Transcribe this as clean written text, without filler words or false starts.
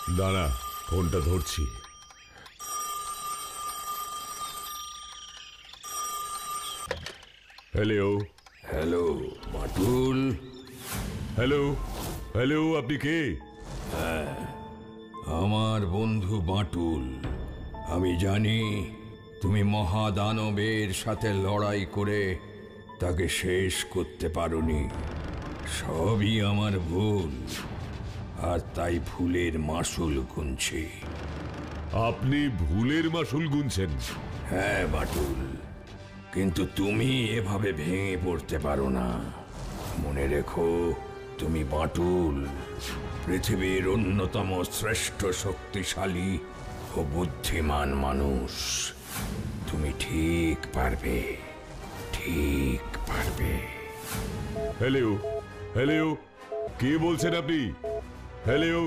দাঁড়া, ফোনটা ধরছি। Hello. Hello Batul. Hello hello, আপনি কে? আমার বন্ধু বাটুল। আমি জানি তুমি মহাদানবের সাথে লড়াই করে তাকে শেষ করতে পারোনি। সবই আমার ভুল, আর তাই ভুলের মাসুল গুনছি। আপনি ভুলের মাসুল গুনছেন? হ্যাঁ বাটুল, কিন্তু তুমি এভাবে ভেঙে পড়তে পারো না। মনে রেখো, তুমি বাটুল, পৃথিবীর অন্যতম শ্রেষ্ঠ শক্তিশালী ও বুদ্ধিমান মানুষ। তুমি ঠিক পারবে, ঠিক পারবে। হ্যালো হ্যালো, কে বলছেন আপনি? হ্যালো।